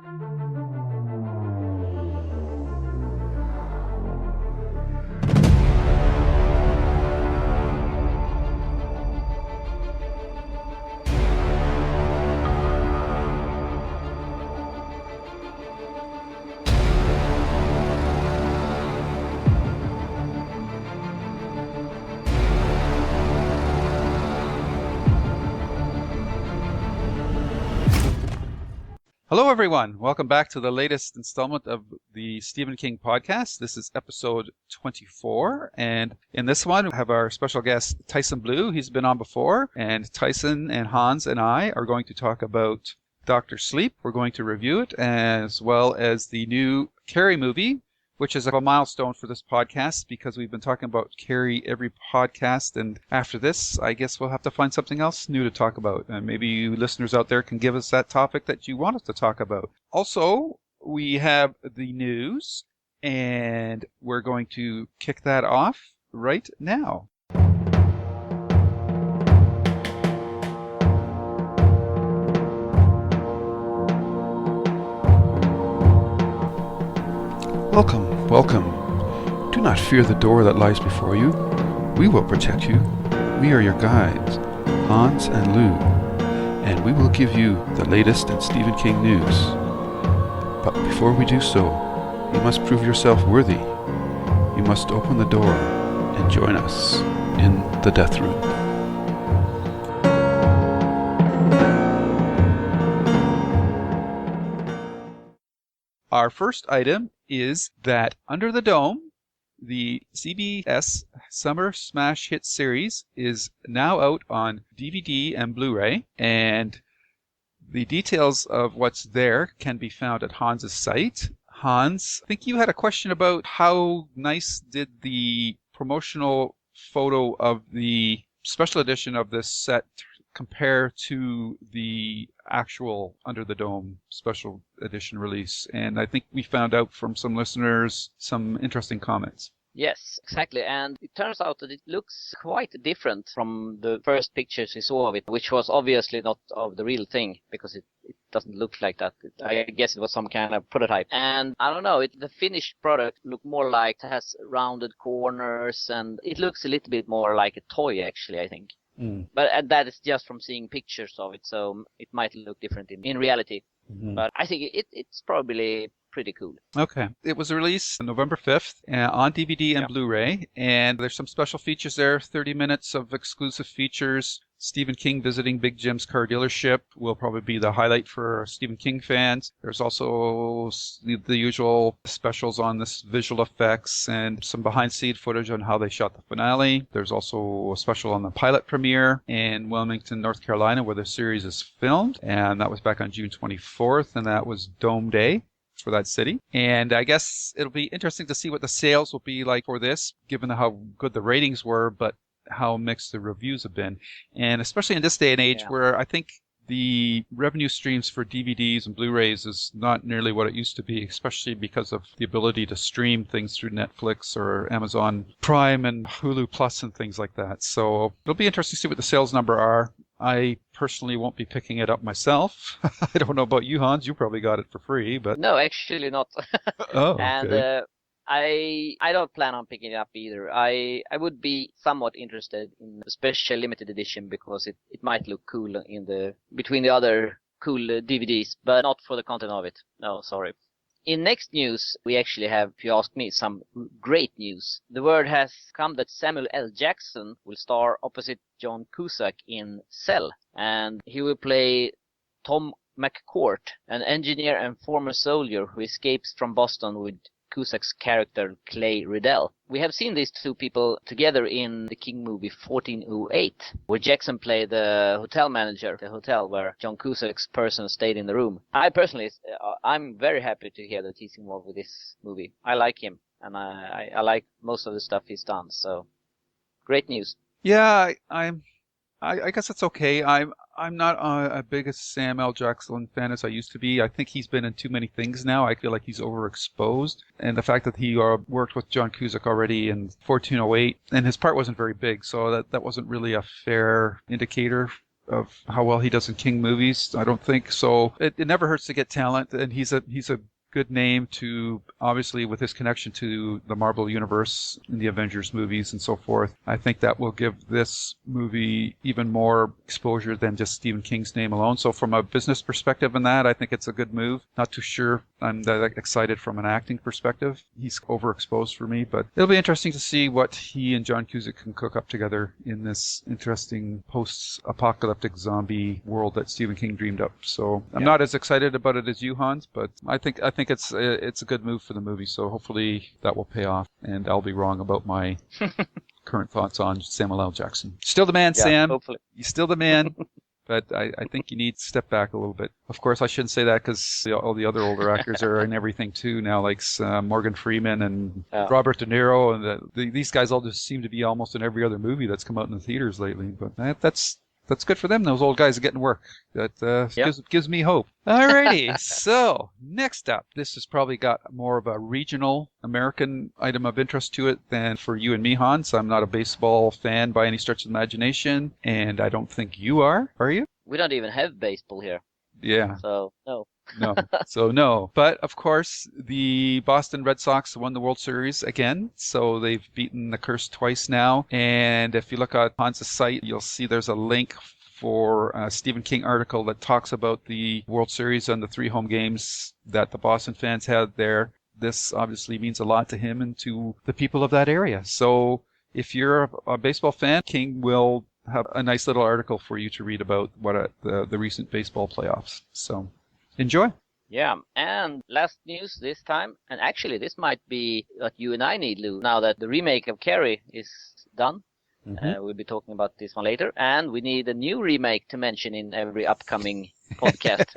Hello, everyone. Welcome back to the latest installment of the Stephen King podcast. This is episode 24. And in this one, we have our special guest, Tyson Blue. He's been on before. And Tyson and Hans and I are going to talk about Dr. Sleep. We're going to review it, as well as the new Carrie movie, which is a milestone for this podcast because we've been talking about Carrie every podcast. And after this, I guess we'll have to find something else new to talk about. And maybe you listeners out there can give us that topic that you want us to talk about. Also, we have the news, and we're going to kick that off right now. Welcome, welcome. Do not fear the door that lies before you. We will protect you. We are your guides, Hans and Lou, and we will give you the latest in Stephen King news. But before we do so, you must prove yourself worthy. You must open the door and join us in the Deathroom. Our first item is that Under the Dome, the CBS Summer Smash Hit series, is now out on DVD and Blu-ray, and the details of what's there can be found at Hans's site. Hans, I think you had a question about how nice did the promotional photo of the special edition of this set compare to the actual Under the Dome special edition release. And I think we found out from some listeners some interesting comments. Yes, exactly. And it turns out that it looks quite different from the first pictures we saw of it, which was obviously not of the real thing because it doesn't look like that. I guess it was some kind of prototype. And I don't know, the finished product looked more like it has rounded corners, and it looks a little bit more like a toy, actually, I think. But that is just from seeing pictures of it, so it might look different in reality. Mm-hmm. But I think it's probably pretty cool. Okay. It was released November 5th on DVD and Blu-ray, and there's some special features there, 30 minutes of exclusive features. Stephen King visiting Big Jim's car dealership will probably be the highlight for Stephen King fans. There's also the usual specials on this visual effects and some behind-the-scenes footage on how they shot the finale. There's also a special on the pilot premiere in Wilmington, North Carolina, where the series is filmed, and that was back on June 24th, and that was Dome Day for that city. And I guess it'll be interesting to see what the sales will be like for this, given how good the ratings were, but how mixed the reviews have been. And especially in this day and age where I think the revenue streams for DVDs and Blu-rays is not nearly what it used to be, especially because of the ability to stream things through Netflix or Amazon Prime and Hulu Plus and things like that. So it'll be interesting to see what the sales number are. I personally won't be picking it up myself. I don't know about you, Hans. You probably got it for free, but no, actually not. Oh, okay. And I don't plan on picking it up either. I would be somewhat interested in a special limited edition because it might look cool between the other cool DVDs, but not for the content of it. No, sorry. In next news, we actually have, if you ask me, some great news. The word has come that Samuel L. Jackson will star opposite John Cusack in Cell, and he will play Tom McCourt, an engineer and former soldier who escapes from Boston with Cusack's character Clay Riddell. We have seen these two people together in the King movie 1408, where Jackson played the hotel manager, the hotel where John Cusack's person stayed in the room. I'm very happy to hear that he's involved with this movie. I like him, and I like most of the stuff he's done, so great news. Yeah, I guess it's okay. I'm not a big Sam L. Jackson fan as I used to be. I think he's been in too many things now. I feel like he's overexposed. And the fact that he worked with John Cusack already in 1408, and his part wasn't very big, so that wasn't really a fair indicator of how well he does in King movies. I don't think so. It never hurts to get talent, and he's a good name to, obviously, with his connection to the Marvel Universe in the Avengers movies and so forth. I think that will give this movie even more exposure than just Stephen King's name alone. So from a business perspective in that, I think it's a good move. Not too sure I'm that excited from an acting perspective. He's overexposed for me, but it'll be interesting to see what he and John Cusack can cook up together in this interesting post-apocalyptic zombie world that Stephen King dreamed up. So I'm not as excited about it as you, Hans, but I think it's a good move for the movie. So hopefully that will pay off, and I'll be wrong about my current thoughts on Samuel L. Jackson. Still the man, Sam. Hopefully. You're still the man. But I think you need to step back a little bit. Of course, I shouldn't say that because all the other older actors are in everything too now, like Morgan Freeman and Robert De Niro, and these guys all just seem to be almost in every other movie that's come out in the theaters lately. But that's good for them. Those old guys are getting work. That gives me hope. Alrighty, so next up, this has probably got more of a regional American item of interest to it than for you and me, Hans. I'm not a baseball fan by any stretch of the imagination, and I don't think you are you? We don't even have baseball here. Yeah. So, no. No. So, no. But, of course, the Boston Red Sox won the World Series again. So they've beaten the curse twice now. And if you look at Hans' site, you'll see there's a link for a Stephen King article that talks about the World Series and the 3 home games that the Boston fans had there. This obviously means a lot to him and to the people of that area. So if you're a baseball fan, King will have a nice little article for you to read about the recent baseball playoffs. So enjoy. Yeah, and last news this time, and actually this might be what you and I need, Lou, now that the remake of Carrie is done. Mm-hmm. We'll be talking about this one later, and we need a new remake to mention in every upcoming podcast.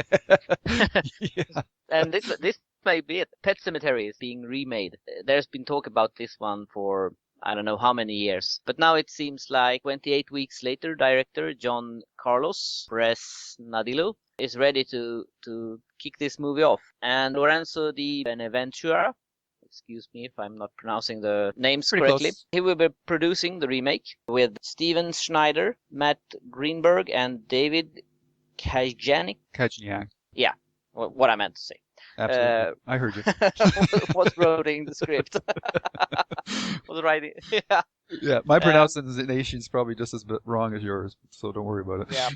Yeah. And this may be it. Pet Sematary is being remade. There's been talk about this one for I don't know how many years, but now it seems like 28 weeks later, director John Carlos Fresnadillo is ready to kick this movie off. And Lorenzo Di Beneventura, excuse me if I'm not pronouncing the names Pretty correctly, close. he will be producing the remake with Steven Schneider, Matt Greenberg, and David Kajanic. Kajniak. Yeah, what I meant to say. Absolutely. I heard you. Was writing the script. Was writing. Yeah. Yeah, my pronunciation is probably just as wrong as yours, so don't worry about it. Yeah.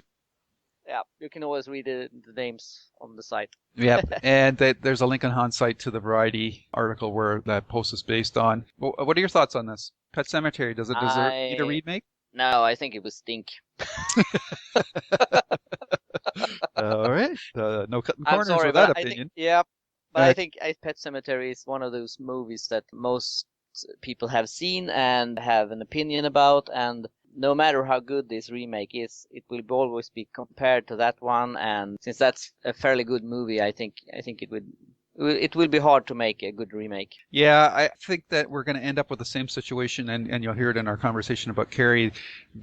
Yeah, you can always read the names on the site. Yeah, and there's a link on Hans' site to the Variety article where that post is based on. Well, what are your thoughts on this? Pet Sematary, does it deserve need a remake? No, I think it would stink. All right, no cutting I'm corners sorry, with that but opinion. I think Pet Sematary is one of those movies that most people have seen and have an opinion about, and no matter how good this remake is, it will always be compared to that one. And since that's a fairly good movie, I think it will be hard to make a good remake. Yeah, I think that we're going to end up with the same situation, and you'll hear it in our conversation about Carrie,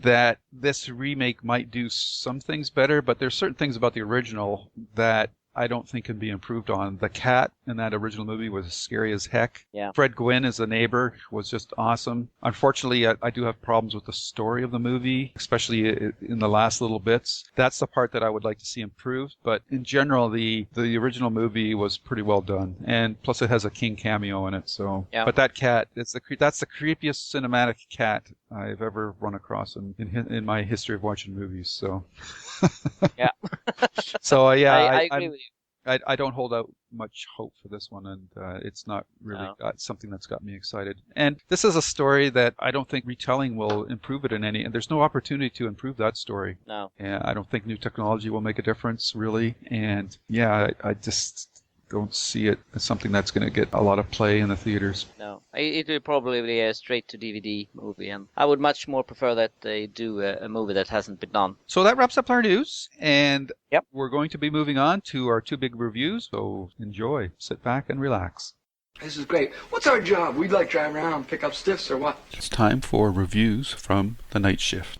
that this remake might do some things better, but there's certain things about the original that I don't think can be improved on. The cat in that original movie was scary as heck. Yeah. Fred Gwynn as a neighbor was just awesome. Unfortunately, I do have problems with the story of the movie, especially in the last little bits. That's the part that I would like to see improved. But in general, the original movie was pretty well done. And plus it has a King cameo in it. So, yeah. But that cat, that's the creepiest cinematic cat I've ever run across in my history of watching movies. So, yeah. So, yeah. I agree with you. I don't hold out much hope for this one, and it's not really something that's got me excited. And this is a story that I don't think retelling will improve it in any, and there's no opportunity to improve that story. No. Yeah, I don't think new technology will make a difference, really. And yeah, I just don't see it as something that's going to get a lot of play in the theaters. No, it will probably be a straight-to-DVD movie, and I would much more prefer that they do a movie that hasn't been done. So that wraps up our news, and we're going to be moving on to our 2 big reviews, so enjoy. Sit back and relax. This is great. What's our job? We'd like drive around, pick up stiffs or what? It's time for reviews from the night shift.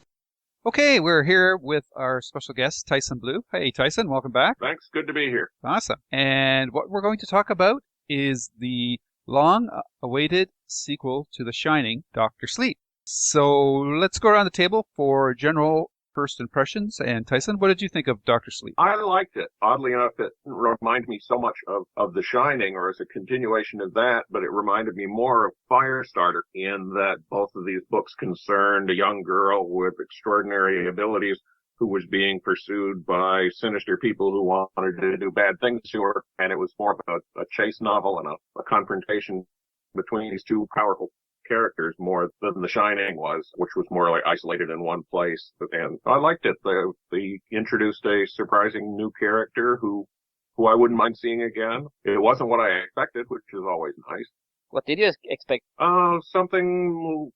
Okay, we're here with our special guest, Tyson Blue. Hey, Tyson, welcome back. Thanks. Good to be here. Awesome. And what we're going to talk about is the long-awaited sequel to The Shining, Dr. Sleep. So let's go around the table for general first impressions. And Tyson, what did you think of Dr. Sleep? I liked it. Oddly enough, it reminded me so much of The Shining, or as a continuation of that, but it reminded me more of Firestarter in that both of these books concerned a young girl with extraordinary abilities who was being pursued by sinister people who wanted to do bad things to her. And it was more of a chase novel and a confrontation between these two powerful characters more than The Shining was, which was more like isolated in one place. And I liked it. They introduced a surprising new character who I wouldn't mind seeing again. It wasn't what I expected, which is always nice. What did you expect? Something,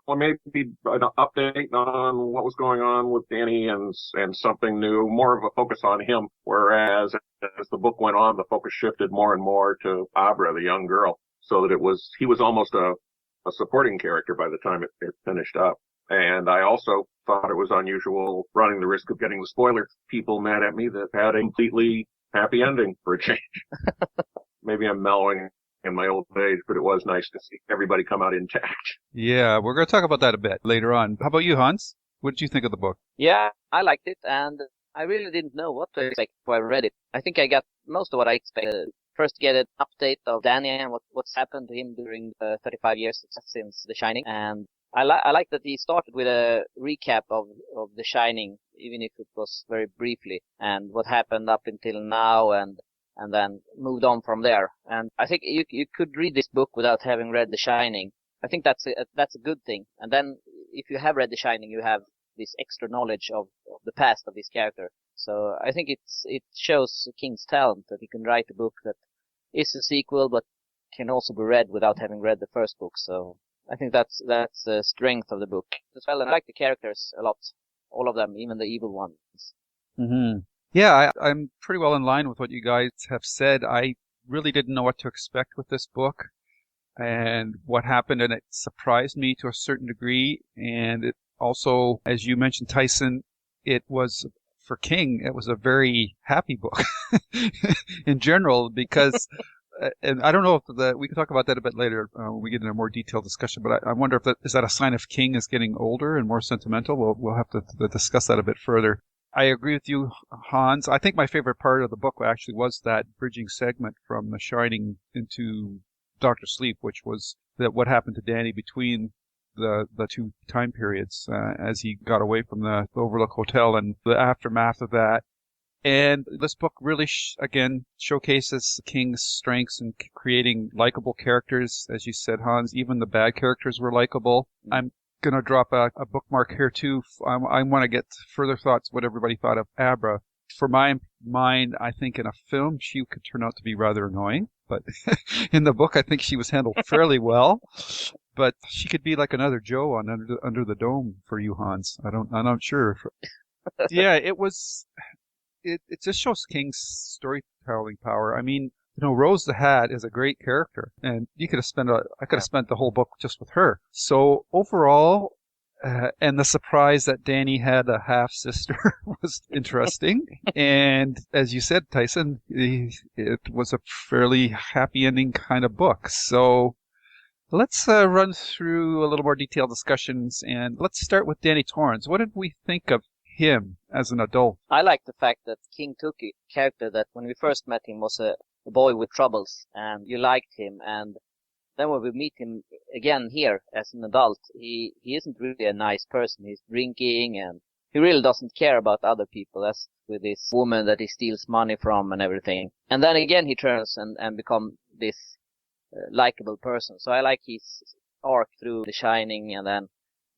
well, maybe an update on what was going on with Danny and something new, more of a focus on him. Whereas as the book went on, the focus shifted more and more to Abra, the young girl, so that he was almost a supporting character by the time it finished up. And I also thought it was unusual, running the risk of getting the spoiler people mad at me, that had a completely happy ending for a change. Maybe I'm mellowing in my old age, but it was nice to see everybody come out intact. Yeah, we're going to talk about that a bit later on. How about you, Hans? What did you think of the book? Yeah, I liked it, and I really didn't know what to expect before I read it. I think I got most of what I expected. First, get an update of Danny and what's happened to him during the 35 years since The Shining. And I like that he started with a recap of The Shining, even if it was very briefly, and what happened up until now, and then moved on from there. And I think you could read this book without having read The Shining. I think that's a good thing. And then if you have read The Shining, you have this extra knowledge of the past of this character. So I think it shows King's talent that he can write a book that is a sequel but can also be read without having read the first book. So I think that's the strength of the book as well. And I like the characters a lot, all of them, even the evil ones. Mm-hmm. Yeah, I'm pretty well in line with what you guys have said. I really didn't know what to expect with this book and what happened, and it surprised me to a certain degree. And it also, as you mentioned, Tyson, it was, for King, it was a very happy book in general, because, and I don't know if we can talk about that a bit later when we get into a more detailed discussion, but I wonder if is that a sign of King is getting older and more sentimental? We'll have to discuss that a bit further. I agree with you, Hans. I think my favorite part of the book actually was that bridging segment from The Shining into Dr. Sleep, which was that what happened to Danny between the two time periods as he got away from the Overlook Hotel and the aftermath of that. And this book really, again, showcases King's strengths in creating likable characters. As you said, Hans, even the bad characters were likable. I'm going to drop a bookmark here, too. I want to get further thoughts what everybody thought of Abra. For my mind, I think in a film, she could turn out to be rather annoying. But in the book, I think she was handled fairly well. But she could be like another Joe on Under the Dome for you, Hans. I'm not sure. Yeah, it just shows King's storytelling power. I mean, Rose the Hat is a great character, and I could have spent the whole book just with her. So overall, and the surprise that Danny had a half sister was interesting. And as you said, Tyson, it was a fairly happy ending kind of book. So let's run through a little more detailed discussions, and let's start with Danny Torrance. What did we think of him as an adult? I like the fact that King took a character that when we first met him was a boy with troubles, and you liked him, and then when we meet him again here as an adult, he isn't really a nice person. He's drinking, and he really doesn't care about other people, as with this woman that he steals money from and everything. And then again he turns and become this likable person. So I like his arc through The Shining and then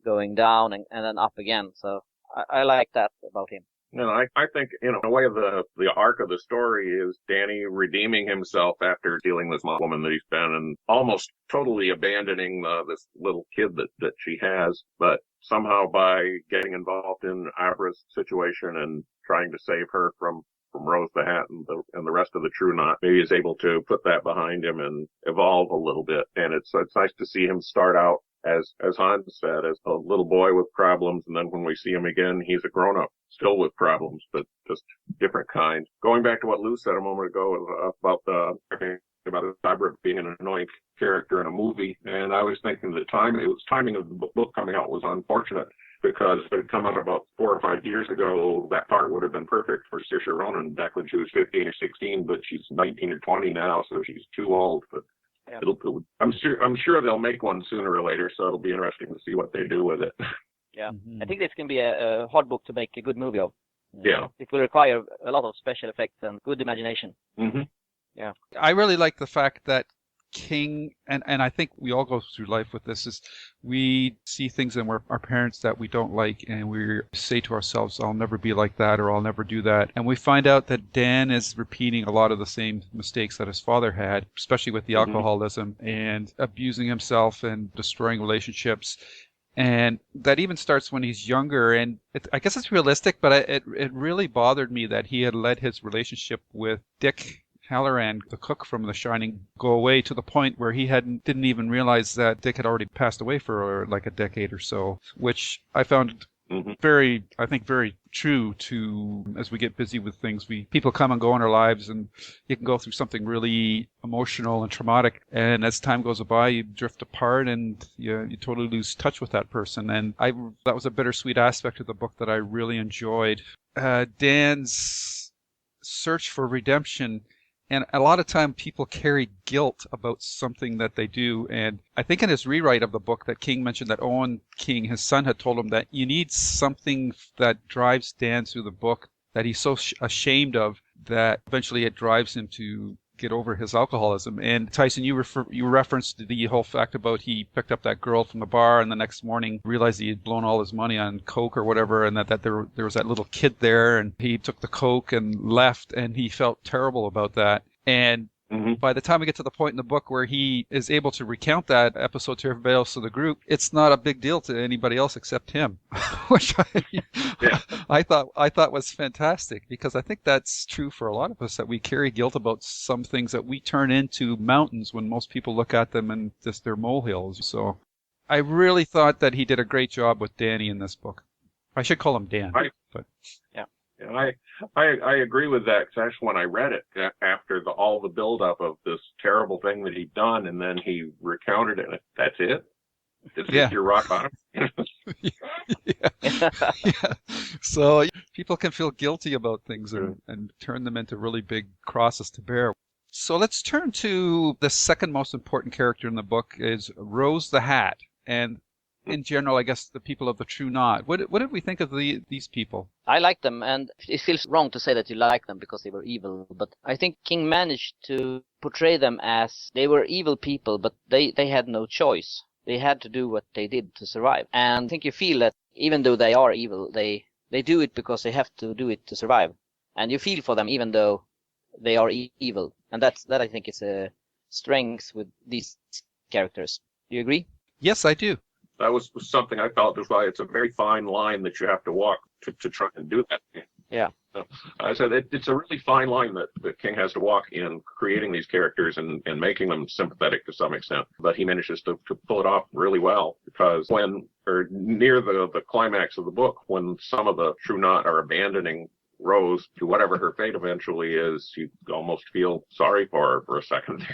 going down and then up again. So I like that about him. I think, in a way, the arc of the story is Danny redeeming himself after dealing with this woman that he's been and almost totally abandoning this little kid that she has. But somehow by getting involved in Abra's situation and trying to save her from Rose the Hat and the rest of the True Knot, maybe he's able to put that behind him and evolve a little bit. And it's nice to see him start out, as Hans said, as a little boy with problems, and then when we see him again, he's a grown-up, still with problems, but just different kind. Going back to what Lou said a moment ago about Abra being an annoying character in a movie, and I was thinking timing of the book coming out was unfortunate. because if it had come out about 4 or 5 years ago, that part would have been perfect for Saoirse Ronan back when she was 15 or 16, but she's 19 or 20 now, so she's too old. But Yeah. I'm sure they'll make one sooner or later, so it'll be interesting to see what they do with it. Yeah, Mhm. I think this can be a hard book to make a good movie of. Yeah. It will require a lot of special effects and good imagination. Mm-hmm. I really like the fact that King, and I think we all go through life with this, is we see things in our parents that we don't like, and we say to ourselves, I'll never be like that, or I'll never do that. And we find out that Dan is repeating a lot of the same mistakes that his father had, especially with the Mhm. alcoholism and abusing himself and destroying relationships. And that even starts when he's younger, and I guess it's realistic, but it really bothered me that he had let his relationship with Dick Halloran, the cook from The Shining, go away to the point where he didn't even realize that Dick had already passed away for like a decade or so, which I found Mhm. very true to, as we get busy with things, people come and go in our lives, and you can go through something really emotional and traumatic, and as time goes by, you drift apart and you totally lose touch with that person. And that was a bittersweet aspect of the book that I really enjoyed. Dan's search for redemption. And a lot of time people carry guilt about something that they do. And I think in his rewrite of the book that King mentioned that Owen King, his son, had told him that you need something that drives Dan through the book that he's so ashamed of that eventually it drives him to get over his alcoholism. And Tyson, you referenced the whole fact about he picked up that girl from the bar and the next morning realized he had blown all his money on coke or whatever, and that there was that little kid there, and he took the coke and left, and he felt terrible about that. And Mhm. by the time we get to the point in the book where he is able to recount that episode to everybody else in the group, it's not a big deal to anybody else except him, which Yeah. I thought was fantastic, because I think that's true for a lot of us, that we carry guilt about some things that we turn into mountains when most people look at them and just they're molehills. So I really thought that he did a great job with Danny in this book. I should call him Dan. Right. But And I agree with that, 'cause actually when I read it after all the buildup of this terrible thing that he'd done, and then he recounted it. That's it. This Yeah. is your rock bottom. yeah. So people can feel guilty about things and turn them into really big crosses to bear. So let's turn to the second most important character in the book, is Rose the Hat. And in general, I guess the people of the True Knot. What did we think of these people? I like them, and it feels wrong to say that you like them because they were evil, but I think King managed to portray them as they were evil people, but they had no choice. They had to do what they did to survive. And I think you feel that even though they are evil, they do it because they have to do it to survive. And you feel for them even though they are evil. And that I think is a strength with these characters. Do you agree? Yes, I do. That was something I felt was why it's a very fine line that you have to walk to try and do that. Yeah. So I said it's a really fine line that King has to walk in creating these characters and making them sympathetic to some extent. But he manages to pull it off really well, because near the climax of the book, when some of the True Knot are abandoning Rose to whatever her fate eventually is, you almost feel sorry for her for a second.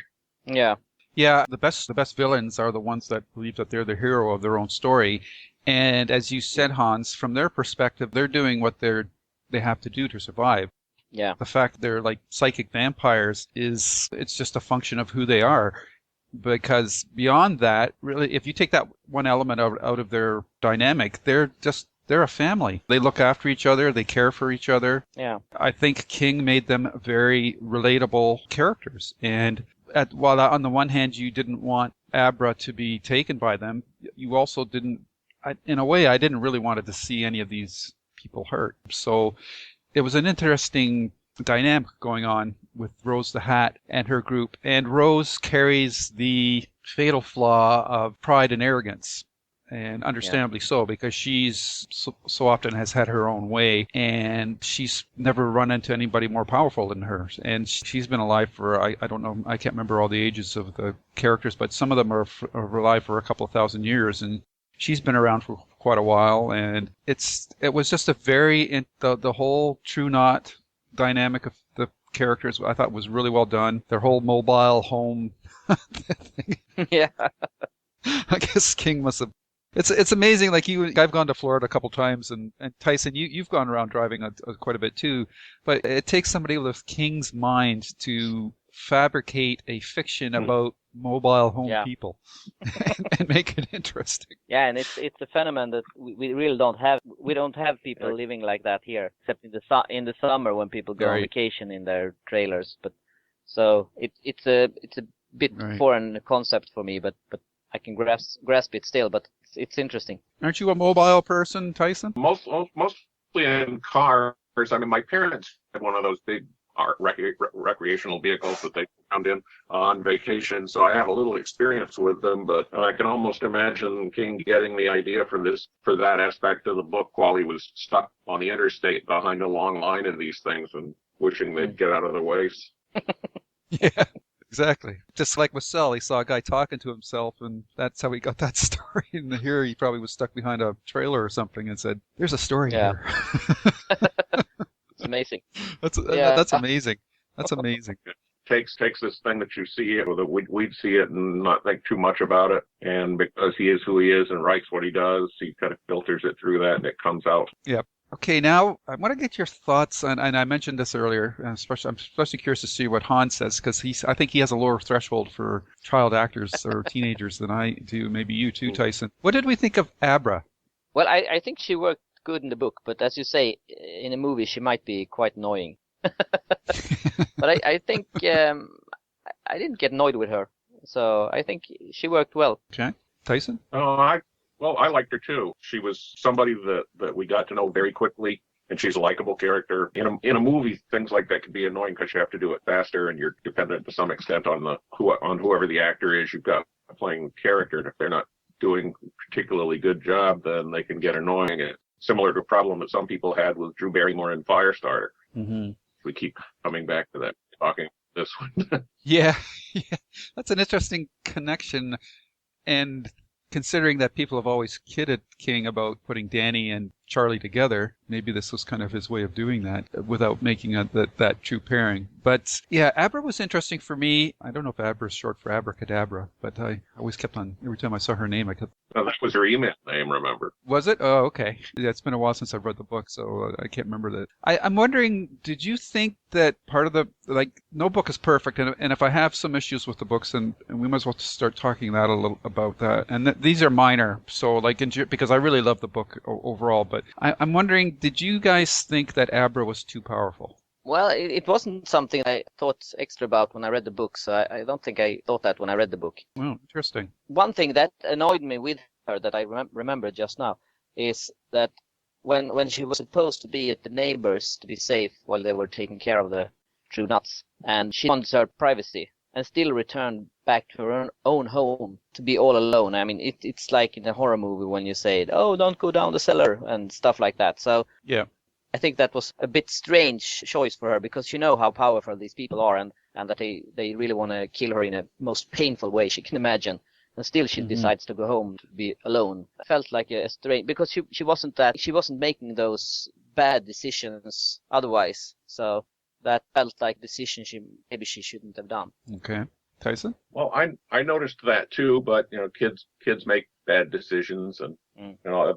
Yeah. Yeah, the best villains are the ones that believe that they're the hero of their own story. And as you said, Hans, from their perspective, they're doing what they have to do to survive. Yeah. The fact that they're like psychic vampires it's just a function of who they are. Because beyond that, really, if you take that one element out of their dynamic, they're a family. They look after each other. They care for each other. Yeah. I think King made them very relatable characters. And while on the one hand you didn't want Abra to be taken by them, you also didn't, in a way, I didn't really want to see any of these people hurt. So it was an interesting dynamic going on with Rose the Hat and her group. And Rose carries the fatal flaw of pride and arrogance. And understandably so, because she's so often has had her own way, and she's never run into anybody more powerful than her. And she's been alive for, I don't know, I can't remember all the ages of the characters, but some of them are alive for a couple of thousand years, and she's been around for quite a while. And it was just a the whole True Knot dynamic of the characters, I thought was really well done. Their whole mobile home thing. Yeah. I guess King must have It's amazing. Like I've gone to Florida a couple times, and Tyson, you've gone around driving quite a bit too. But it takes somebody with King's mind to fabricate a fiction about mobile home people and make it interesting. Yeah, and it's a phenomenon that we really don't have. We don't have people living like that here, except in the summer when people go on vacation in their trailers. But so it's a bit foreign concept for me, but I can grasp it still. But it's interesting. Aren't you a mobile person, Tyson? Mostly in cars. I mean, my parents had one of those big recreational vehicles that they found in on vacation, so I have a little experience with them, but I can almost imagine King getting the idea for that aspect of the book while he was stuck on the interstate behind a long line of these things and wishing they'd get out of the way. Yeah. Exactly. Just like with Cell, he saw a guy talking to himself, and that's how he got that story. And here he probably was stuck behind a trailer or something and said, "There's a story here." It's amazing. That's amazing. That's amazing. Takes this thing that you see it, or we'd see it and not think too much about it. And because he is who he is and writes what he does, he kind of filters it through that and it comes out. Yep. Okay, now I want to get your thoughts on, and I mentioned this earlier, I'm especially curious to see what Hans says, because I think he has a lower threshold for child actors or teenagers than I do, maybe you too, Tyson. What did we think of Abra? Well, I think she worked good in the book, but as you say, in a movie she might be quite annoying. But I think I didn't get annoyed with her, so I think she worked well. Okay. Tyson? Well, I liked her too. She was somebody that we got to know very quickly, and she's a likable character. In a movie, things like that can be annoying because you have to do it faster, and you're dependent to some extent on whoever the actor is you've got playing the character. And if they're not doing a particularly good job, then they can get annoying. It's similar to a problem that some people had with Drew Barrymore in Firestarter. Mm-hmm. We keep coming back to that, talking this one. Yeah, that's an interesting connection, and considering that people have always kidded King about putting Danny and Charlie together, maybe this was kind of his way of doing that without making that true pairing. But yeah, Abra was interesting for me. I don't know if Abra is short for abracadabra, but I always kept on, every time I saw her name, I kept... Well, that was her email name, remember? Was it? Oh, okay. Yeah, it's been a while since I've read the book, so I can't remember that. I'm wondering, did you think that part of no book is perfect, and if I have some issues with the books, and we might as well start talking that a little about that. And these are minor, so because I really love the book overall, but I'm wondering, did you guys think that Abra was too powerful? Well, it wasn't something I thought extra about when I read the book, so I don't think I thought that when I read the book. Oh, interesting. One thing that annoyed me with her that I remembered just now is that when she was supposed to be at the neighbors to be safe while they were taking care of the true nuts, and she wanted her privacy and still returned back to her own home to be all alone. I mean, it's like in a horror movie when you say, "Oh, don't go down the cellar," and stuff like that. So yeah. I think that was a bit strange choice for her, because you know how powerful these people are, and that they really want to kill her in a most painful way she can imagine. And still she decides to go home to be alone. I felt like a strange, because she wasn't making those bad decisions otherwise. So that felt like a decision maybe she shouldn't have done. Okay. Tyson? Well, I noticed that too, but kids make bad decisions, and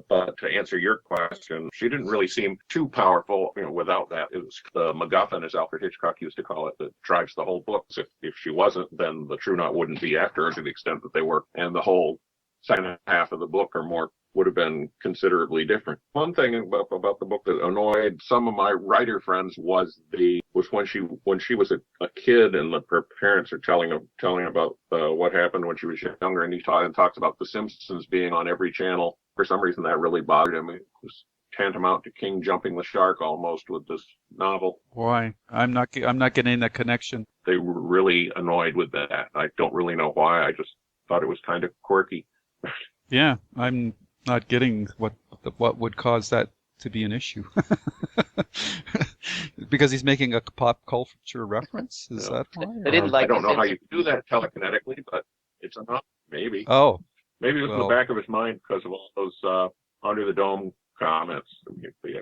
but to answer your question, she didn't really seem too powerful. Without that, it was the MacGuffin, as Alfred Hitchcock used to call it, that drives the whole book. If she wasn't, then the True Knot wouldn't be after her to the extent that they were, and the whole second half of the book or more would have been considerably different. One thing about the book that annoyed some of my writer friends was when she was a kid, and her parents are telling about what happened when she was younger, and he talks about The Simpsons being on every channel. For some reason, that really bothered him. It was tantamount to King jumping the shark almost with this novel. Why? I'm not getting that connection. They were really annoyed with that. I don't really know why. I just thought it was kind of quirky. Yeah, I'm not getting what would cause that to be an issue. Because he's making a pop culture reference? Is that why? I don't know how you do that telekinetically, but it's enough, maybe. Oh. Maybe it was in the back of his mind because of all those Under the Dome comments,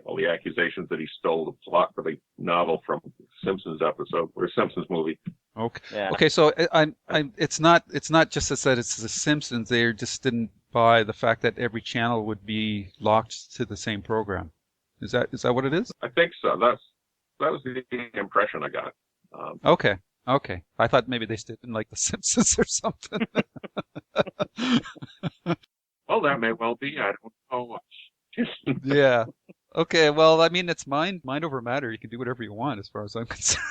all the accusations that he stole the plot for the novel from Simpsons episode or Simpsons movie. Okay. Yeah. Okay. So it's not just that it's the Simpsons. They just didn't by the fact that every channel would be locked to the same program. Is that what it is? I think so. That was the impression I got. Okay. I thought maybe they didn't like The Simpsons or something. Well, that may well be. I don't know. Yeah. Okay. Well, I mean, it's mind over matter. You can do whatever you want, as far as I'm concerned.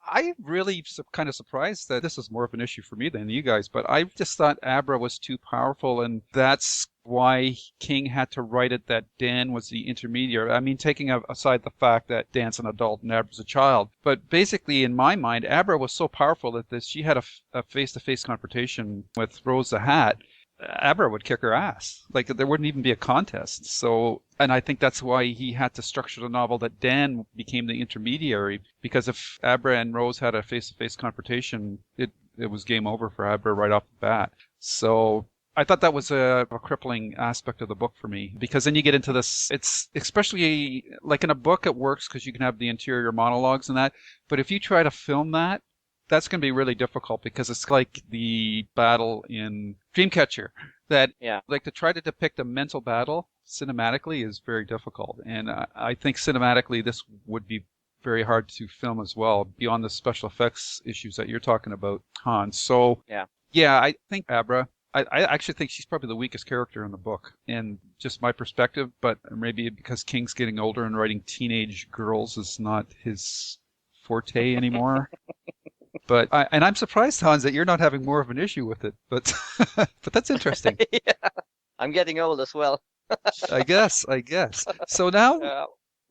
I really kind of surprised that this is more of an issue for me than you guys, but I just thought Abra was too powerful, and that's why King had to write it that Dan was the intermediary. I mean, taking aside the fact that Dan's an adult and Abra's a child, but basically in my mind, Abra was so powerful that she had a face-to-face confrontation with Rose the Hat. Abra would kick her ass. Like, there wouldn't even be a contest. So, and I think that's why he had to structure the novel that Dan became the intermediary, because if Abra and Rose had a face-to-face confrontation, it was game over for Abra right off the bat. So I thought that was a crippling aspect of the book for me, because then you get into this, it's especially like in a book it works because you can have the interior monologues and that, but if you try to film that, that's going to be really difficult, because it's like the battle in Dreamcatcher, that like to try to depict a mental battle cinematically is very difficult. And I think cinematically this would be very hard to film as well, beyond the special effects issues that you're talking about, Hans. So yeah, I think Abra, I actually think she's probably the weakest character in the book, in just my perspective, but maybe because King's getting older and writing teenage girls is not his forte anymore. But I'm surprised, Hans, that you're not having more of an issue with it. But but that's interesting. Yeah. I'm getting old as well. I guess. So now,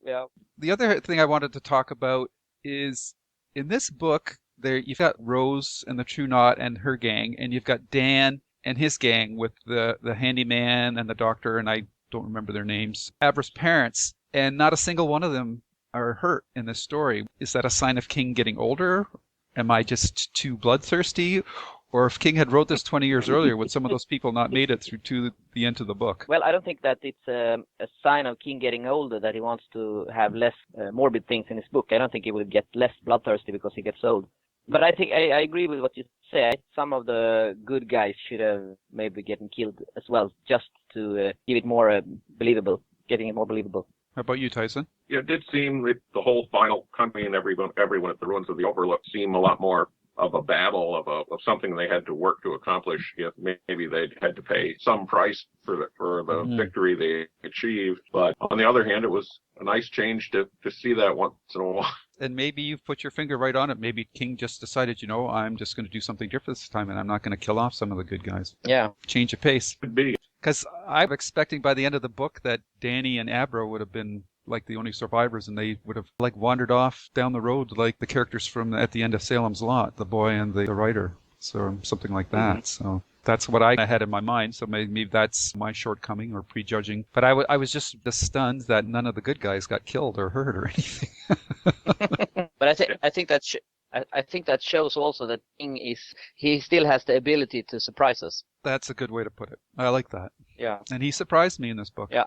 Yeah. the other thing I wanted to talk about is in this book, you've got Rose and the True Knot and her gang, and you've got Dan and his gang with the handyman and the doctor, and I don't remember their names, Abra's parents, and not a single one of them are hurt in this story. Is that a sign of King getting older? Am I just too bloodthirsty? Or if King had wrote this 20 years earlier, would some of those people not made it through to the end of the book? Well, I don't think that it's a sign of King getting older that he wants to have less morbid things in his book. I don't think he will get less bloodthirsty because he gets old. But I think I agree with what you say. Some of the good guys should have maybe gotten killed as well, just to give it more believable, getting it more believable. How about you, Tyson? Yeah, it did seem that the whole final country and everyone at the ruins of the Overlook seem a lot more of a battle, of something they had to work to accomplish. If maybe they'd had to pay some price for the victory they achieved. But on the other hand, it was a nice change to see that once in a while. And maybe you've put your finger right on it. Maybe King just decided, I'm just going to do something different this time, and I'm not going to kill off some of the good guys. Yeah. Change of pace. Could be. Because I'm expecting by the end of the book that Danny and Abra would have been like the only survivors, and they would have like wandered off down the road like the characters from at the end of Salem's Lot, the boy and the writer, so something like that. So that's what I had in my mind. So maybe that's my shortcoming or prejudging. But I was just stunned that none of the good guys got killed or hurt or anything. But I think that shows also that King he still has the ability to surprise us. That's a good way to put it. I like that. Yeah. And he surprised me in this book. Yeah.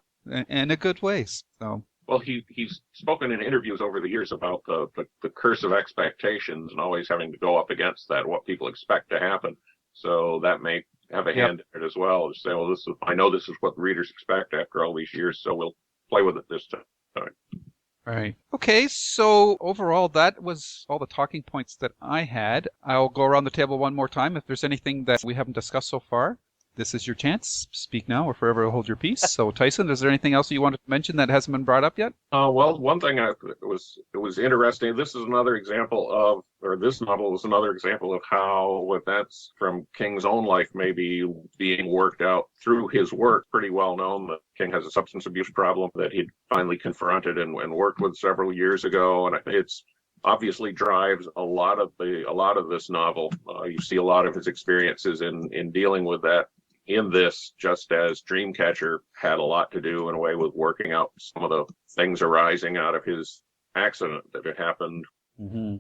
In a good way. So. Well, he's spoken in interviews over the years about the curse of expectations and always having to go up against that, what people expect to happen. So that may have a hand in it as well. To say, well, I know this is what readers expect after all these years, so we'll play with it this time. Right. Okay, so overall, that was all the talking points that I had. I'll go around the table one more time. If there's anything that we haven't discussed so far, this is your chance. Speak now or forever hold your peace. So, Tyson, is there anything else you wanted to mention that hasn't been brought up yet? Well, one thing it was interesting. This is another example this novel is another example of how events from King's own life may be being worked out through his work. Pretty well known that King has a substance abuse problem that he'd finally confronted and worked with several years ago, and it's obviously drives a lot of this novel. You see a lot of his experiences in dealing with that in this, just as Dreamcatcher had a lot to do in a way with working out some of the things arising out of his accident that had happened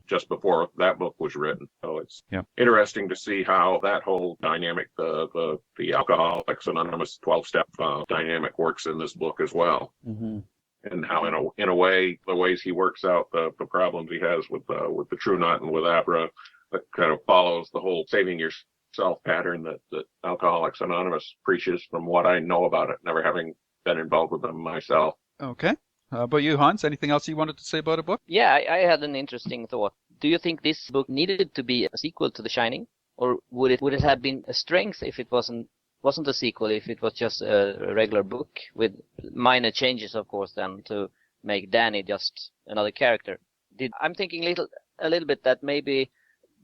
just before that book was written. So it's interesting to see how that whole dynamic, the Alcoholics Anonymous 12-step dynamic works in this book as well. And how, in a way, the ways he works out the problems he has with the True Knot and with Abra, that kind of follows the whole saving pattern that Alcoholics Anonymous preaches from what I know about it, never having been involved with them myself. Okay. How about you, Hans? Anything else you wanted to say about a book? Yeah, I had an interesting thought. Do you think this book needed to be a sequel to The Shining? Or would it have been a strength if it wasn't a sequel, if it was just a regular book with minor changes, of course, then to make Danny just another character? I'm thinking a little bit that maybe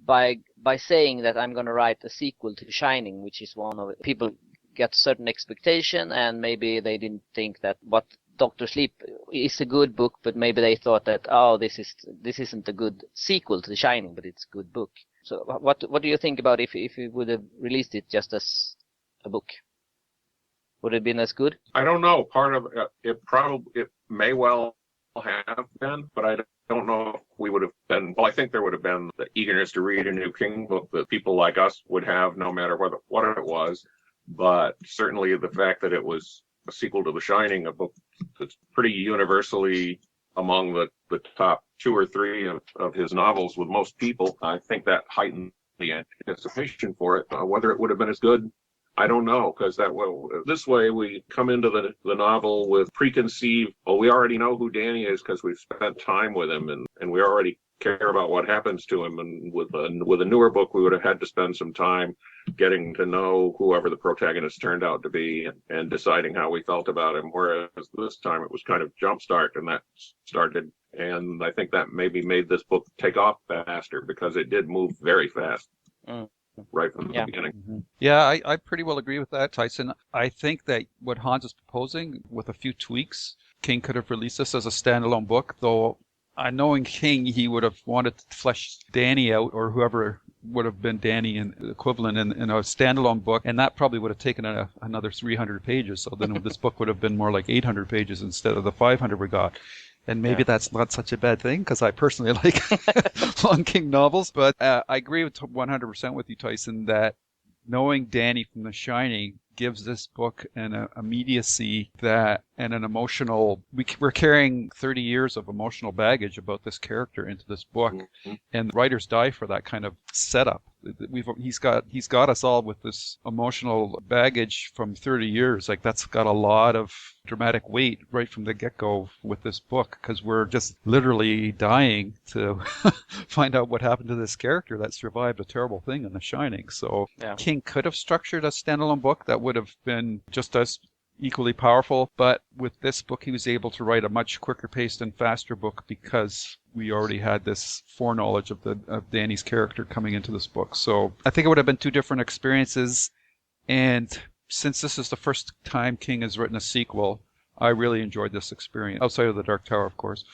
by saying that I'm going to write a sequel to Shining, which is one of people get certain expectation, and maybe they didn't think that what Doctor Sleep is a good book, but maybe they thought that, oh, this isn't a good sequel to The Shining, but it's a good book. So what do you think about if we would have released it just as a book? Would it have been as good? I don't know. Part of it may well have been, but I don't know if we would have been. Well, I think there would have been the eagerness to read a new King book that people like us would have, no matter what it was. But certainly the fact that it was a sequel to The Shining, a book that's pretty universally among the top 2 or 3 of his novels with most people, I think that heightened the anticipation for it. Whether it would have been as good, I don't know, because this way we come into the novel with preconceived, we already know who Danny is because we've spent time with him and we already care about what happens to him. And with a newer book, we would have had to spend some time getting to know whoever the protagonist turned out to be and deciding how we felt about him. Whereas this time it was kind of jumpstart, and that started. And I think that maybe made this book take off faster because it did move very fast. Right from the beginning. Mm-hmm. Yeah, I pretty well agree with that, Tyson. I think that what Hans is proposing, with a few tweaks, King could have released this as a standalone book, though knowing King, he would have wanted to flesh Danny out, or whoever would have been Danny in equivalent in a standalone book, and that probably would have taken another 300 pages. So then this book would have been more like 800 pages instead of the 500 we got. And maybe that's not such a bad thing, because I personally like long King novels. But I agree with 100% with you, Tyson, that knowing Danny from The Shining gives this book an immediacy and an emotional. We're carrying 30 years of emotional baggage about this character into this book, and writers die for that kind of setup. He's got us all with this emotional baggage from 30 years. Like, that's got a lot of dramatic weight right from the get-go with this book, because we're just literally dying to find out what happened to this character that survived a terrible thing in The Shining. So King could have structured a standalone book that would have been just as equally powerful, but with this book he was able to write a much quicker paced and faster book because we already had this foreknowledge of Danny's character coming into this book. So I think it would have been 2 different experiences, and since this is the first time King has written a sequel, I really enjoyed this experience, outside of the Dark Tower, of course,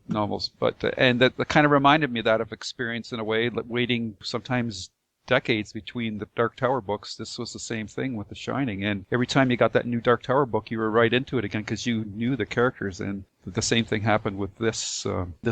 novels. But and that kind of reminded me of that experience in a way, waiting sometimes decades between the Dark Tower books. This was the same thing with The Shining, and every time you got that new Dark Tower book, you were right into it again because you knew the characters. And the same thing happened with this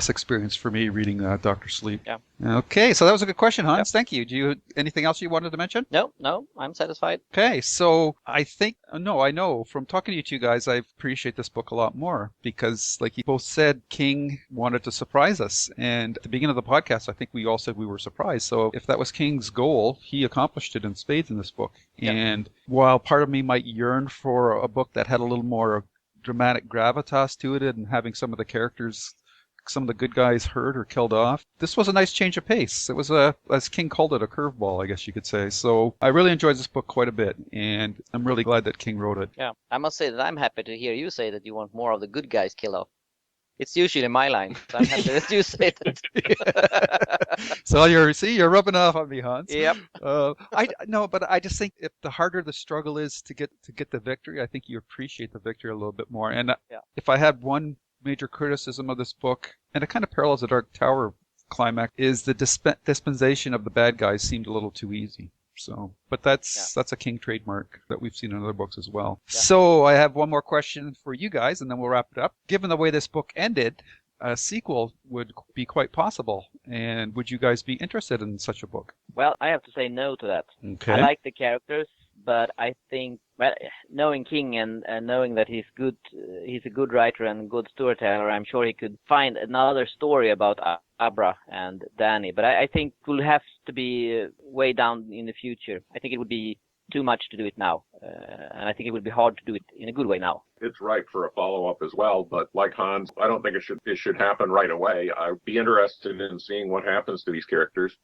experience for me reading Dr. Sleep. Yeah. Okay, so that was a good question, Hans. Yep. Thank you. Anything else you wanted to mention? No, I'm satisfied. Okay, so I know from talking to you 2 guys, I appreciate this book a lot more because, like you both said, King wanted to surprise us. And at the beginning of the podcast, I think we all said we were surprised. So if that was King's goal, he accomplished it in spades in this book. Yep. And while part of me might yearn for a book that had a little more dramatic gravitas to it and having some of the characters, some of the good guys hurt or killed off, this was a nice change of pace. It was as King called it, a curveball, I guess you could say. So I really enjoyed this book quite a bit, and I'm really glad that King wrote it. Yeah, I must say that I'm happy to hear you say that you want more of the good guys kill off. It's usually my line, so I'm happy that you say that. So you're rubbing off on me, Hans. Yep. But I just think if the harder the struggle is to get the victory, I think you appreciate the victory a little bit more. And if I had one major criticism of this book, and it kind of parallels the Dark Tower climax, is the dispensation of the bad guys seemed a little too easy. So, but that's a King trademark that we've seen in other books as well. Yeah. So I have one more question for you guys, and then we'll wrap it up. Given the way this book ended, a sequel would be quite possible. And would you guys be interested in such a book? Well, I have to say no to that. Okay. I like the characters, but I think, well, knowing King and knowing that he's a good writer and good storyteller, I'm sure he could find another story about Abra and Danny. But I think it will have to be way down in the future. I think it would be too much to do it now, and I think it would be hard to do it in a good way now. It's right for a follow-up as well, but like Hans, I don't think it should happen right away. I'd be interested in seeing what happens to these characters.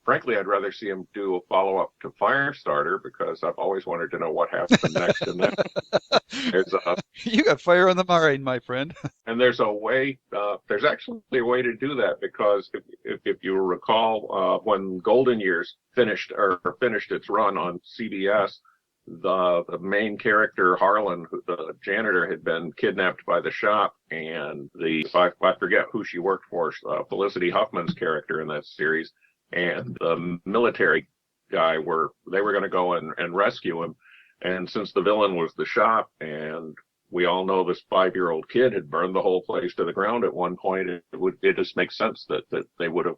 Frankly, I'd rather see him do a follow-up to Firestarter, because I've always wanted to know what happened next in that. You got fire on the mind, my friend. And there's a way, there's actually a way to do that, because if you recall, when Golden Years finished its run on CBS, the main character, Harlan, the janitor, had been kidnapped by the shop, and I forget who she worked for, Felicity Huffman's character in that series, and the military guy they were going to go and rescue him. And since the villain was the shop, and we all know this 5-year-old kid had burned the whole place to the ground at one point, it just makes sense that they would have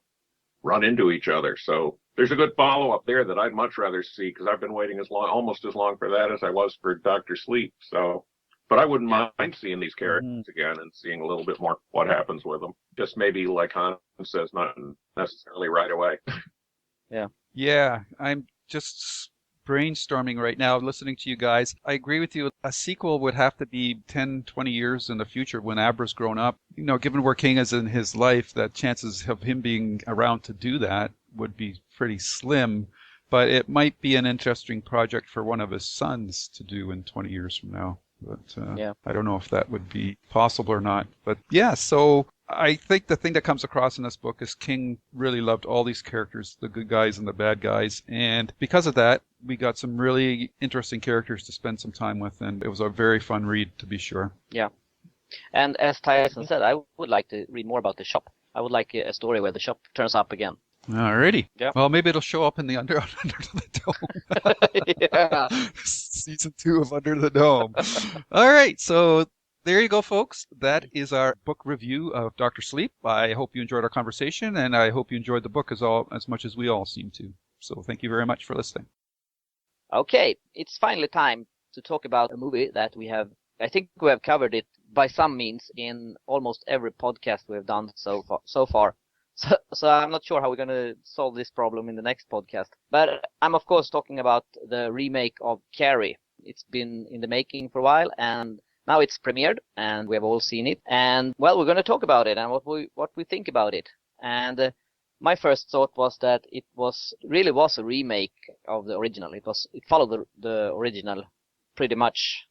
run into each other. So there's a good follow-up there that I'd much rather see, because I've been waiting almost as long for that as I was for Dr. Sleep. So, but I wouldn't mind seeing these characters again and seeing a little bit more what happens with them. Just maybe, like Hans says, not necessarily right away. Yeah, I'm just brainstorming right now, listening to you guys. I agree with you. A sequel would have to be 10, 20 years in the future when Abra's grown up. You know, given where King is in his life, that chances of him being around to do that would be pretty slim. But it might be an interesting project for one of his sons to do in 20 years from now. But I don't know if that would be possible or not. But yeah, so I think the thing that comes across in this book is King really loved all these characters, the good guys and the bad guys. And because of that, we got some really interesting characters to spend some time with. And it was a very fun read, to be sure. Yeah. And as Tyson said, I would like to read more about the shop. I would like a story where the shop turns up again. Alrighty. Yeah. Well, maybe it'll show up in the Under the Dome. Yeah. Season 2 of Under the Dome. All right. So there you go, folks. That is our book review of Dr. Sleep. I hope you enjoyed our conversation, and I hope you enjoyed the book as much as we all seem to. So thank you very much for listening. Okay. It's finally time to talk about a movie that I think we have covered it by some means in almost every podcast we have done so far. So I'm not sure how we're going to solve this problem in the next podcast. But I'm, of course, talking about the remake of Carrie. It's been in the making for a while, and now it's premiered, and we have all seen it. And, well, we're going to talk about it and what we think about it. And my first thought was that it really was a remake of the original. It followed the original pretty much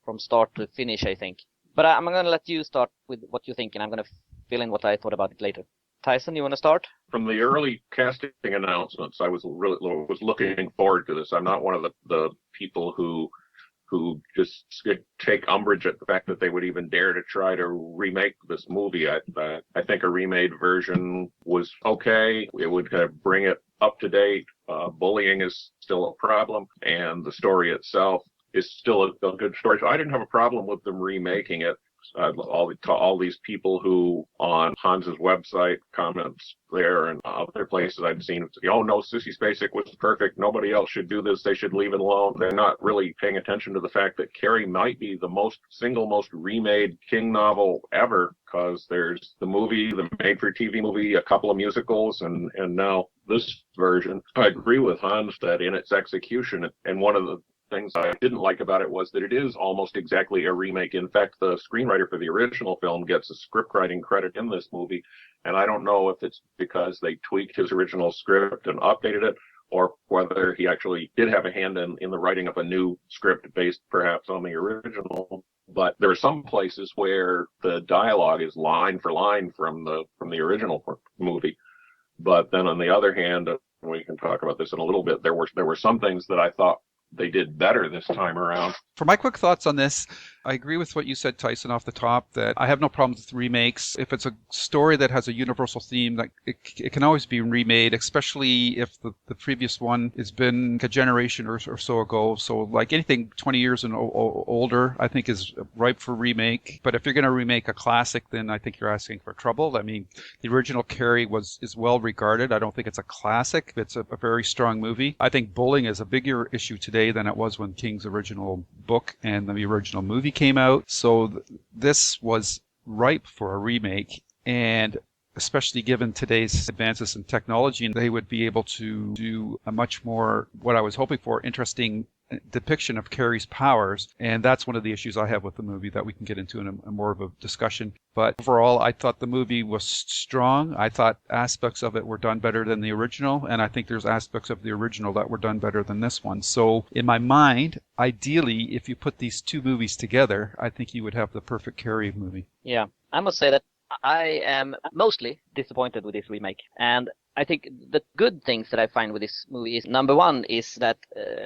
from start to finish, I think. But I'm going to let you start with what you think, and I'm going to fill in what I thought about it later. Tyson, you want to start? From the early casting announcements, I was looking forward to this. I'm not one of the people who just take umbrage at the fact that they would even dare to try to remake this movie. I think a remade version was okay. It would bring it up to date. Bullying is still a problem, and the story itself is still a good story. So I didn't have a problem with them remaking it. All these people who on Hans's website, comments there and other places I've seen, oh no, Sissy Spacek was perfect. Nobody else should do this. They should leave it alone. They're not really paying attention to the fact that Carrie might be the single most remade King novel ever, because there's the movie, the made-for-TV movie, a couple of musicals, and now this version. I agree with Hans that in its execution, and one of the things I didn't like about it was that it is almost exactly a remake. In fact, the screenwriter for the original film gets a script writing credit in this movie, and I don't know if it's because they tweaked his original script and updated it, or whether he actually did have a hand in the writing of a new script based perhaps on the original. But there are some places where the dialogue is line for line from the original movie. But then on the other hand, we can talk about this in a little bit, there were some things that I thought they did better this time around. For my quick thoughts on this, I agree with what you said, Tyson, off the top, that I have no problems with remakes. If it's a story that has a universal theme, like it can always be remade, especially if the previous one has been a generation or so ago. So like anything 20 years and older, I think is ripe for remake. But if you're going to remake a classic, then I think you're asking for trouble. I mean, the original Carrie is well regarded. I don't think it's a classic. It's a very strong movie. I think bullying is a bigger issue today than it was when King's original book and the original movie came out. So this was ripe for a remake, and especially given today's advances in technology, and they would be able to do a much more, what I was hoping for, interesting depiction of Carrie's powers. And that's one of the issues I have with the movie that we can get into in a more of a discussion. But overall, I thought the movie was strong. I thought aspects of it were done better than the original, and I think there's aspects of the original that were done better than this one. So in my mind, ideally, if you put these two movies together, I think you would have the perfect Carrie movie. Yeah, I must say that I am mostly disappointed with this remake. And I think the good things that I find with this movie is, number one is that,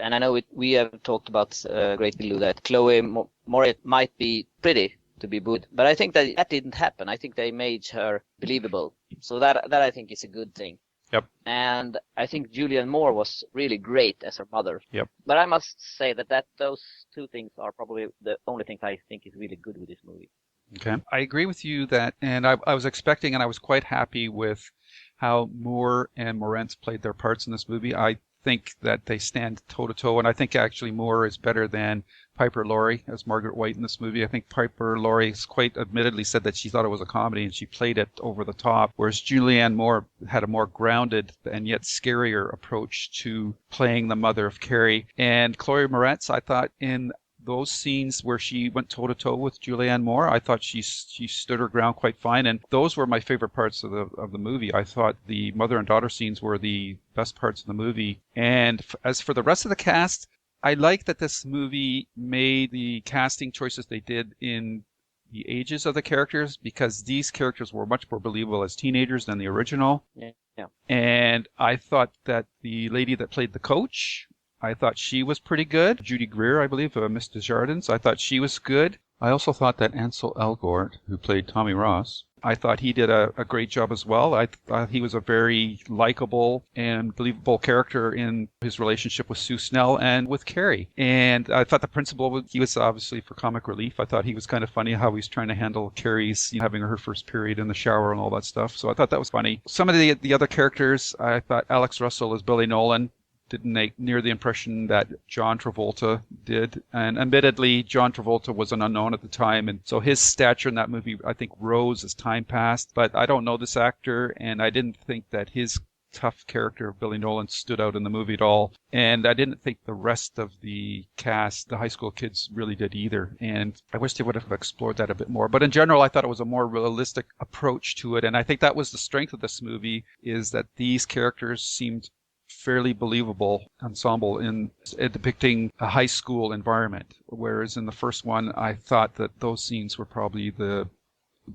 and I know we have talked about a great deal, that Chloe Moretz might be pretty to be good, but I think that didn't happen. I think they made her believable. So that I think is a good thing. Yep. And I think Julianne Moore was really great as her mother. Yep. But I must say that those two things are probably the only things I think is really good with this movie. Okay. I agree with you that, and I was expecting, and I was quite happy with how Moore and Moretz played their parts in this movie. I think that they stand toe-to-toe, and I think actually Moore is better than Piper Laurie as Margaret White in this movie. I think Piper Laurie quite admittedly said that she thought it was a comedy, and she played it over the top, whereas Julianne Moore had a more grounded and yet scarier approach to playing the mother of Carrie. And Chloe Moretz, I thought in those scenes where she went toe-to-toe with Julianne Moore, I thought she stood her ground quite fine, and those were my favorite parts of the movie. I thought the mother and daughter scenes were the best parts of the movie. And as for the rest of the cast, I like that this movie made the casting choices they did in the ages of the characters, because these characters were much more believable as teenagers than the original. Yeah. And I thought that the lady that played the coach, I thought she was pretty good. Judy Greer, I believe, Miss Desjardins. I thought she was good. I also thought that Ansel Elgort, who played Tommy Ross, I thought he did a great job as well. I thought he was a very likable and believable character in his relationship with Sue Snell and with Carrie. And I thought the principal, he was obviously for comic relief. I thought he was kind of funny how he's trying to handle Carrie's, having her first period in the shower and all that stuff. So I thought that was funny. Some of the other characters, I thought Alex Russell as Billy Nolan didn't make near the impression that John Travolta did. And admittedly, John Travolta was an unknown at the time, and so his stature in that movie, I think, rose as time passed. But I don't know this actor, and I didn't think that his tough character of Billy Nolan stood out in the movie at all. And I didn't think the rest of the cast, the high school kids, really did either. And I wish they would have explored that a bit more. But in general, I thought it was a more realistic approach to it. And I think that was the strength of this movie, is that these characters seemed fairly believable ensemble in depicting a high school environment, whereas in the first one I thought that those scenes were probably the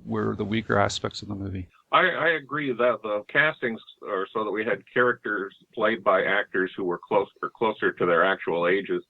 weaker aspects of the movie. I agree that the castings are so that we had characters played by actors who were closer to their actual ages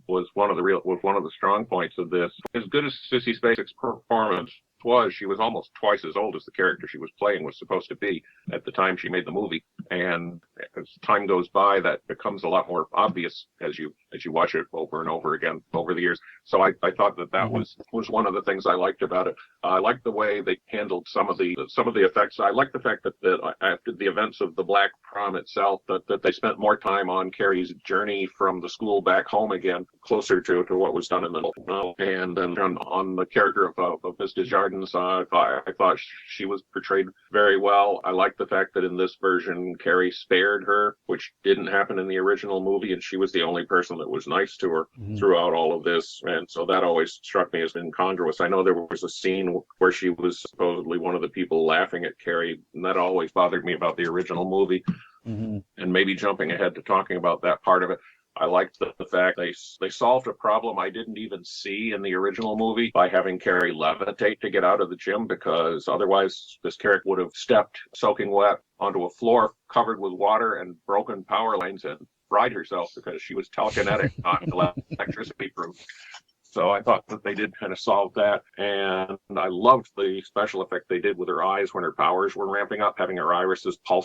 was one of the strong points of this. As good as Sissy Spacek's performance was, she was almost twice as old as the character she was playing was supposed to be at the time she made the movie. And as time goes by, that becomes a lot more obvious as you watch it over and over again over the years. So I thought that was one of the things I liked about it. I liked the way they handled some of the effects. I liked the fact that after the events of the Black Prom itself, that they spent more time on Carrie's journey from the school back home again, closer to what was done in the novel. And then on the character of Miss Desjardins, I thought she was portrayed very well. I liked the fact that in this version, Carrie spared her, which didn't happen in the original movie, and she was the only person that was nice to her throughout all of this. And so that always struck me as incongruous. I know there was a scene where she was supposedly one of the people laughing at Carrie, and that always bothered me about the original movie. And maybe jumping ahead to talking about that part of it, I liked the fact they solved a problem I didn't even see in the original movie by having Carrie levitate to get out of the gym, because otherwise this character would have stepped soaking wet onto a floor covered with water and broken power lines and fried herself because she was telekinetic, not electricity proof. So I thought that they did kind of solve that. And I loved the special effect they did with her eyes when her powers were ramping up, having her irises pulse